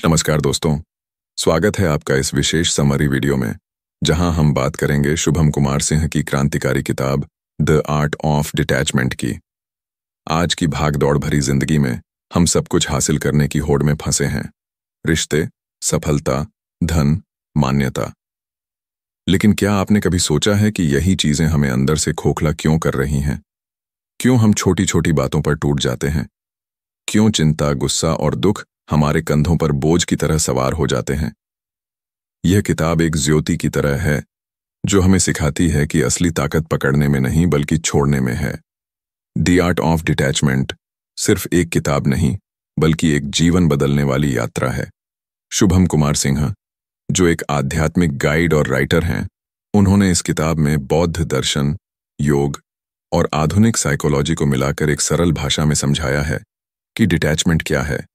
नमस्कार दोस्तों, स्वागत है आपका इस विशेष समरी वीडियो में, जहां हम बात करेंगे शुभम कुमार सिंह की क्रांतिकारी किताब द आर्ट ऑफ डिटैचमेंट की। आज की भाग-दौड़ भरी जिंदगी में हम सब कुछ हासिल करने की होड़ में फंसे हैं, रिश्ते, सफलता, धन, मान्यता। लेकिन क्या आपने कभी सोचा है कि यही चीजें हमें अंदर से खोखला क्यों कर रही हैं? क्यों हम छोटी-छोटी बातों पर टूट जाते हैं? क्यों चिंता, गुस्सा और दुख हमारे कंधों पर बोझ की तरह सवार हो जाते हैं? यह किताब एक ज्योति की तरह है, जो हमें सिखाती है कि असली ताकत पकड़ने में नहीं बल्कि छोड़ने में है। द आर्ट ऑफ डिटैचमेंट सिर्फ एक किताब नहीं, बल्कि एक जीवन बदलने वाली यात्रा है। शुभम कुमार सिंह, जो एक आध्यात्मिक गाइड और राइटर हैं, उन्होंने इस किताब में बौद्ध दर्शन, योग और आधुनिक साइकोलॉजी को मिलाकर एक सरल भाषा में समझाया है कि डिटैचमेंट क्या है।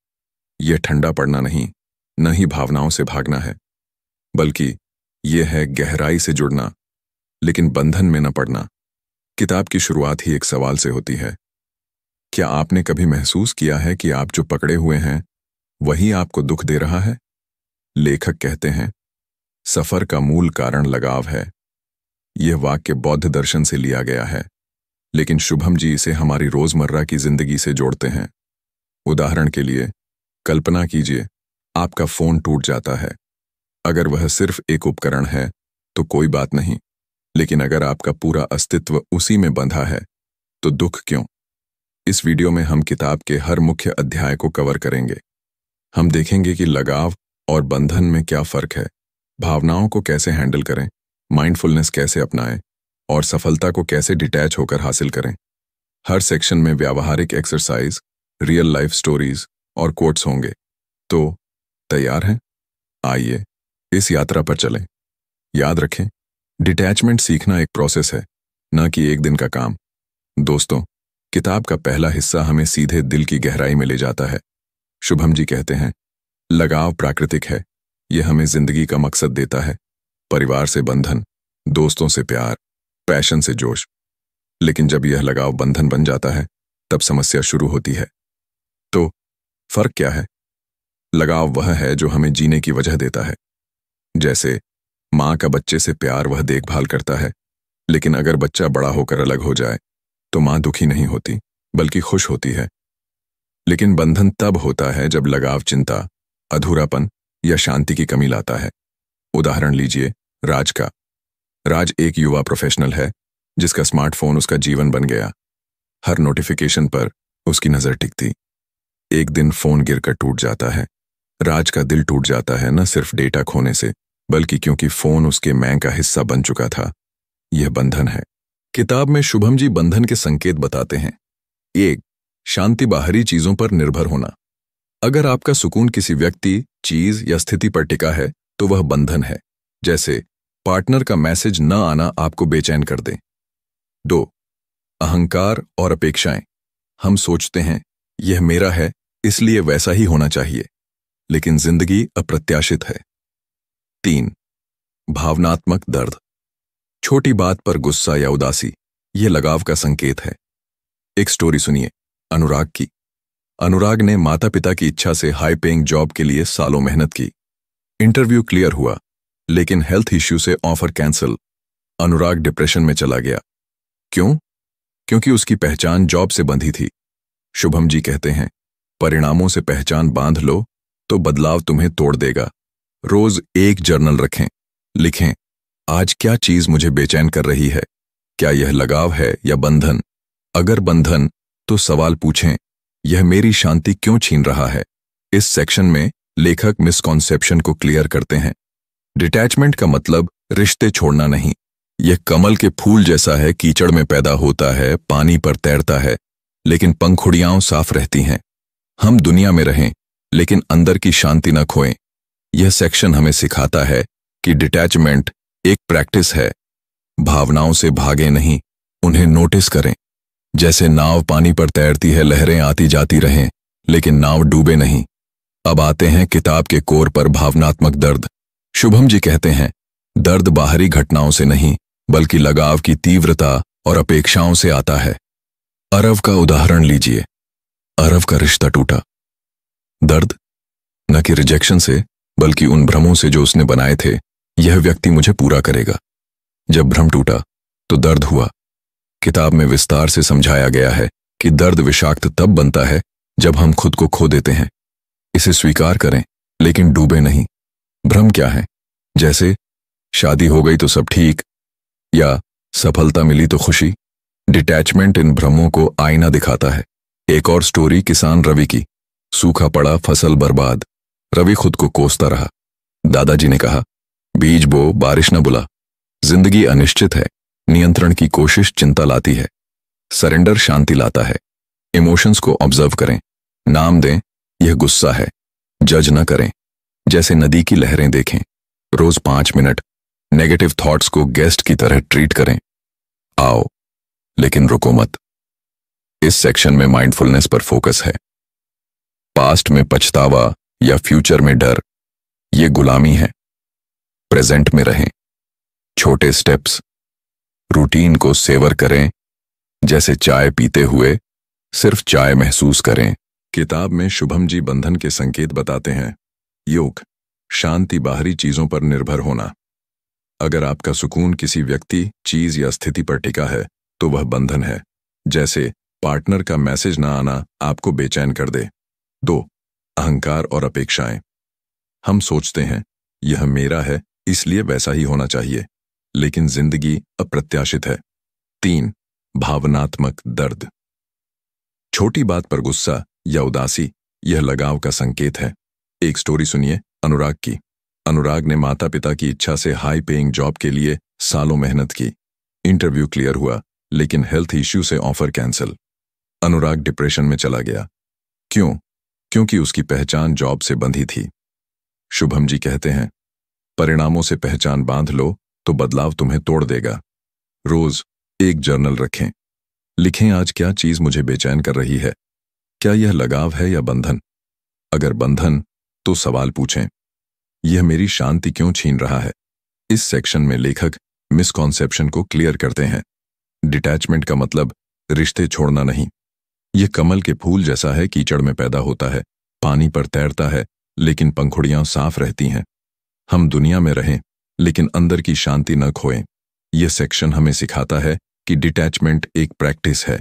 यह ठंडा पड़ना नहीं, न ही भावनाओं से भागना है, बल्कि यह है गहराई से जुड़ना, लेकिन बंधन में न पड़ना। किताब की शुरुआत ही एक सवाल से होती है। क्या आपने कभी महसूस किया है कि आप जो पकड़े हुए हैं, वही आपको दुख दे रहा है? लेखक कहते हैं, सफर का मूल कारण लगाव है। यह वाक्य बौद्ध दर्शन से लिया गया है, लेकिन शुभम जी इसे हमारी रोजमर्रा की जिंदगी से जोड़ते हैं। उदाहरण के लिए, कल्पना कीजिए, आपका फोन टूट जाता है। अगर वह सिर्फ एक उपकरण है तो कोई बात नहीं, लेकिन अगर आपका पूरा अस्तित्व उसी में बंधा है तो दुख क्यों? इस वीडियो में हम किताब के हर मुख्य अध्याय को कवर करेंगे। हम देखेंगे कि लगाव और बंधन में क्या फर्क है, भावनाओं को कैसे हैंडल करें, माइंडफुलनेस कैसे अपनाएं और सफलता को कैसे डिटैच होकर हासिल करें। हर सेक्शन में व्यावहारिक एक्सरसाइज, रियल लाइफ स्टोरीज और कोट्स होंगे। तो तैयार हैं? आइए इस यात्रा पर चलें। याद रखें, डिटैचमेंट सीखना एक प्रोसेस है, न कि एक दिन का काम। दोस्तों, किताब का पहला हिस्सा हमें सीधे दिल की गहराई में ले जाता है। शुभम जी कहते हैं, लगाव प्राकृतिक है। यह हमें जिंदगी का मकसद देता है, परिवार से बंधन, दोस्तों से प्यार, पैशन से जोश। लेकिन जब यह लगाव बंधन बन जाता है, तब समस्या शुरू होती है। तो फर्क क्या है? लगाव वह है जो हमें जीने की वजह देता है। जैसे माँ का बच्चे से प्यार वह देखभाल करता है, लेकिन अगर बच्चा बड़ा होकर अलग हो जाए तो माँ दुखी नहीं होती, बल्कि खुश होती है। लेकिन बंधन तब होता है जब लगाव चिंता, अधूरापन या शांति की कमी लाता है। उदाहरण लीजिए राज का। राज एक युवा प्रोफेशनल है जिसका स्मार्टफोन उसका जीवन बन गया। हर नोटिफिकेशन पर उसकी नजर टिकती। एक दिन फोन गिरकर टूट जाता है। राज का दिल टूट जाता है, न सिर्फ डेटा खोने से, बल्कि क्योंकि फोन उसके मैं का हिस्सा बन चुका था। यह बंधन है। किताब में शुभम जी बंधन के संकेत बताते हैं। 1. शांति बाहरी चीजों पर निर्भर होना। अगर आपका सुकून किसी व्यक्ति, चीज या स्थिति पर टिका है तो वह बंधन है। जैसे पार्टनर का मैसेज न आना आपको बेचैन कर दे। 2. अहंकार और अपेक्षाएं। हम सोचते हैं यह मेरा है, इसलिए वैसा ही होना चाहिए, लेकिन जिंदगी अप्रत्याशित है। 3. भावनात्मक दर्द। छोटी बात पर गुस्सा या उदासी, यह लगाव का संकेत है। एक स्टोरी सुनिए अनुराग की। अनुराग ने माता पिता की इच्छा से हाई पेइंग जॉब के लिए सालों मेहनत की। इंटरव्यू क्लियर हुआ, लेकिन हेल्थ इश्यू से ऑफर कैंसिल। अनुराग डिप्रेशन में चला गया। क्यों? क्योंकि उसकी पहचान जॉब से बंधी थी। शुभम जी कहते हैं, परिणामों से पहचान बांध लो तो बदलाव तुम्हें तोड़ देगा। रोज एक जर्नल रखें, लिखें, आज क्या चीज मुझे बेचैन कर रही है? क्या यह लगाव है या बंधन? अगर बंधन, तो सवाल पूछें, यह मेरी शांति क्यों छीन रहा है? इस सेक्शन में लेखक मिसकॉन्सेप्शन को क्लियर करते हैं। डिटैचमेंट का मतलब रिश्ते छोड़ना नहीं। यह कमल के फूल जैसा है, कीचड़ में पैदा होता है, पानी पर तैरता है, लेकिन पंखुड़ियां साफ रहती हैं। हम दुनिया में रहें, लेकिन अंदर की शांति न खोएं। यह सेक्शन हमें सिखाता है कि डिटैचमेंट एक प्रैक्टिस है। भावनाओं से भागे नहीं, उन्हें नोटिस करें। जैसे नाव पानी पर तैरती है, लहरें आती जाती रहें, लेकिन नाव डूबे नहीं। अब आते हैं किताब के कोर पर, भावनात्मक दर्द। शुभम जी कहते हैं, दर्द बाहरी घटनाओं से नहीं, बल्कि लगाव की तीव्रता और अपेक्षाओं से आता है। अरव का उदाहरण लीजिए। अरव का रिश्ता टूटा। दर्द न कि रिजेक्शन से, बल्कि उन भ्रमों से जो उसने बनाए थे। यह व्यक्ति मुझे पूरा करेगा। जब भ्रम टूटा तो दर्द हुआ। किताब में विस्तार से समझाया गया है कि दर्द विषाक्त तब बनता है जब हम खुद को खो देते हैं। इसे स्वीकार करें, लेकिन डूबे नहीं। भ्रम क्या है? जैसे शादी हो गई तो सब ठीक, या सफलता मिली तो खुशी। डिटैचमेंट इन भ्रमों को आईना दिखाता है। एक और स्टोरी किसान रवि की। सूखा पड़ा, फसल बर्बाद। रवि खुद को कोसता रहा। दादाजी ने कहा, बीज बो, बारिश न बुला। जिंदगी अनिश्चित है। नियंत्रण की कोशिश चिंता लाती है। सरेंडर शांति लाता है। इमोशंस को ऑब्जर्व करें, नाम दें, यह गुस्सा है। जज न करें, जैसे नदी की लहरें देखें। रोज 5 मिनट नेगेटिव थॉट्स को गेस्ट की तरह ट्रीट करें। आओ, लेकिन रुको मत। इस सेक्शन में माइंडफुलनेस पर फोकस है। पास्ट में पछतावा या फ्यूचर में डर, ये गुलामी है। प्रेजेंट में रहें। छोटे स्टेप्स, रूटीन को सेवर करें, जैसे चाय पीते हुए सिर्फ चाय महसूस करें। किताब में शुभम जी बंधन के संकेत बताते हैं। योग, शांति बाहरी चीजों पर निर्भर होना। अगर आपका सुकून किसी व्यक्ति, चीज या स्थिति पर टिका है तो वह बंधन है। जैसे पार्टनर का मैसेज ना आना आपको बेचैन कर दे। 2, अहंकार और अपेक्षाएं। हम सोचते हैं यह मेरा है इसलिए वैसा ही होना चाहिए, लेकिन जिंदगी अप्रत्याशित है। 3, भावनात्मक दर्द। छोटी बात पर गुस्सा या उदासी, यह लगाव का संकेत है। एक स्टोरी सुनिए अनुराग की। अनुराग ने माता पिता की इच्छा से हाई पेइंग जॉब के लिए सालों मेहनत की। इंटरव्यू क्लियर हुआ, लेकिन हेल्थ इश्यू से ऑफर कैंसिल। अनुराग डिप्रेशन में चला गया। क्यों? क्योंकि उसकी पहचान जॉब से बंधी थी। शुभम जी कहते हैं, परिणामों से पहचान बांध लो तो बदलाव तुम्हें तोड़ देगा। रोज एक जर्नल रखें। लिखें, आज क्या चीज मुझे बेचैन कर रही है। क्या यह लगाव है या बंधन? अगर बंधन, तो सवाल पूछें, यह मेरी शांति क्यों छीन रहा है? इस सेक्शन में लेखक मिसकॉन्सेप्शन को क्लियर करते हैं। डिटैचमेंट का मतलब रिश्ते छोड़ना नहीं। यह कमल के फूल जैसा है, कीचड़ में पैदा होता है, पानी पर तैरता है, लेकिन पंखुड़ियां साफ रहती हैं। हम दुनिया में रहें, लेकिन अंदर की शांति न खोएं। यह सेक्शन हमें सिखाता है कि डिटैचमेंट एक प्रैक्टिस है।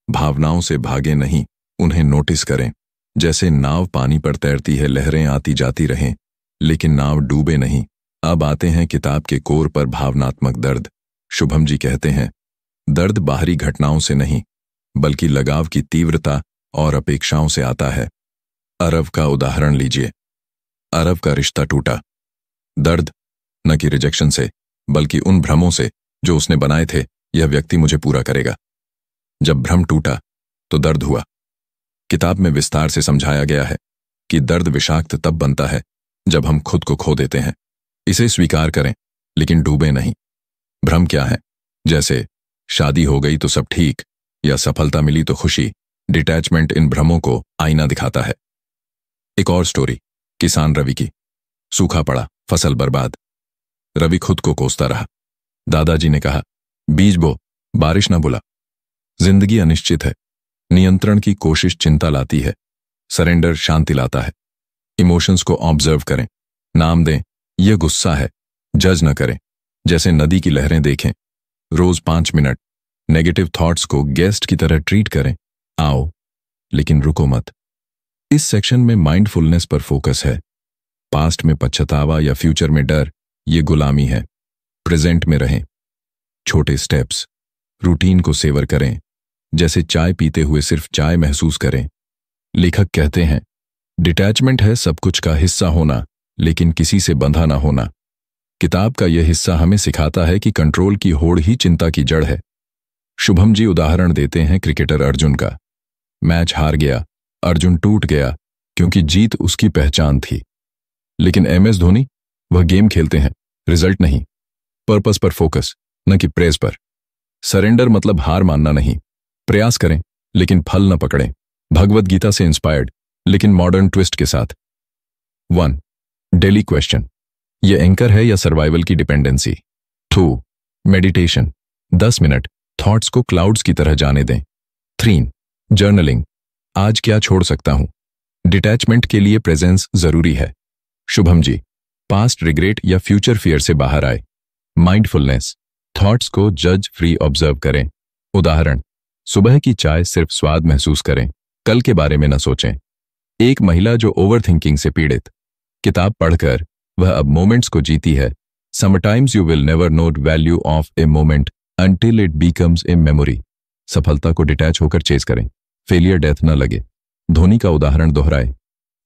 भावनाओं से भागे नहीं, उन्हें नोटिस करें। जैसे नाव पानी पर तैरती है, लहरें आती जाती रहें, लेकिन नाव डूबे नहीं। अब आते हैं किताब के कोर पर, भावनात्मक दर्द। शुभम जी कहते हैं, दर्द बाहरी घटनाओं से नहीं, बल्कि लगाव की तीव्रता और अपेक्षाओं से आता है। अरव का उदाहरण लीजिए। अरव का रिश्ता टूटा। दर्द न कि रिजेक्शन से, बल्कि उन भ्रमों से जो उसने बनाए थे। यह व्यक्ति मुझे पूरा करेगा। जब भ्रम टूटा तो दर्द हुआ। किताब में विस्तार से समझाया गया है कि दर्द विषाक्त तब बनता है जब हम खुद को खो देते हैं। इसे स्वीकार करें, लेकिन डूबे नहीं। भ्रम क्या है? जैसे शादी हो गई तो सब ठीक, या सफलता मिली तो खुशी। डिटैचमेंट इन भ्रमों को आईना दिखाता है। एक और स्टोरी किसान रवि की। सूखा पड़ा, फसल बर्बाद। रवि खुद को कोसता रहा। दादाजी ने कहा, बीज बो, बारिश न बुला। जिंदगी अनिश्चित है। नियंत्रण की कोशिश चिंता लाती है। सरेंडर शांति लाता है। इमोशंस को ऑब्जर्व करें, नाम दें, यह गुस्सा है। जज न करें, जैसे नदी की लहरें देखें। रोज 5 मिनट नेगेटिव थॉट्स को गेस्ट की तरह ट्रीट करें। आओ, लेकिन रुको मत। इस सेक्शन में माइंडफुलनेस पर फोकस है। पास्ट में पछतावा या फ्यूचर में डर, ये गुलामी है। प्रेजेंट में रहें। छोटे स्टेप्स, रूटीन को सेवर करें, जैसे चाय पीते हुए सिर्फ चाय महसूस करें। लेखक कहते हैं, डिटैचमेंट है सब कुछ का हिस्सा होना, लेकिन किसी से बंधा ना होना। किताब का यह हिस्सा हमें सिखाता है कि कंट्रोल की होड़ ही चिंता की जड़ है। शुभम जी उदाहरण देते हैं क्रिकेटर अर्जुन का। मैच हार गया, अर्जुन टूट गया, क्योंकि जीत उसकी पहचान थी। लेकिन MS धोनी, वह गेम खेलते हैं, रिजल्ट नहीं। पर्पस पर फोकस, न कि प्रेज पर। सरेंडर मतलब हार मानना नहीं। प्रयास करें, लेकिन फल न पकड़ें। भगवद गीता से इंस्पायर्ड, लेकिन मॉडर्न ट्विस्ट के साथ। 1, डेली क्वेश्चन, यह एंकर है या सर्वाइवल की डिपेंडेंसी? 2, मेडिटेशन, 10 मिनट थॉट्स को क्लाउड्स की तरह जाने दें। 3, जर्नलिंग, आज क्या छोड़ सकता हूं? डिटैचमेंट के लिए प्रेजेंस जरूरी है। शुभम जी, पास्ट रिग्रेट या फ्यूचर फियर से बाहर आए। माइंडफुलनेस, थॉट्स को जज फ्री ऑब्जर्व करें। उदाहरण, सुबह की चाय सिर्फ स्वाद महसूस करें, कल के बारे में न सोचें। एक महिला जो ओवरथिंकिंग से पीड़ित, किताब पढ़कर वह अब मोमेंट्स को जीती है। Sometimes you will never note value of a moment until it becomes a memory. सफलता को डिटैच होकर चेस करें, फेलियर डेथ न लगे। धोनी का उदाहरण दोहराए,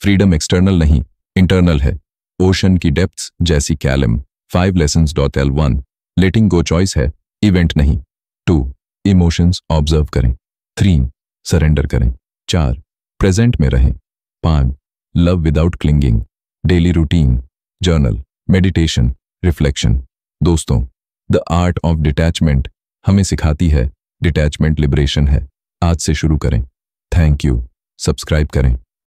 फ्रीडम एक्सटर्नल नहीं इंटरनल है। ओशन की डेप्थ्स जैसी कैलम। 5 lessons.L1, लेटिंग गो चॉइस है, इवेंट नहीं। 2 इमोशंस ऑब्जर्व करें। 3 सरेंडर करें। 4 प्रेजेंट में रहें। 5 love without clinging. Daily routine, journal, meditation, reflection. दोस्तों, द आर्ट ऑफ डिटैचमेंट हमें सिखाती है डिटैचमेंट लिबरेशन है। आज से शुरू करें। Thank you. सब्सक्राइब करें।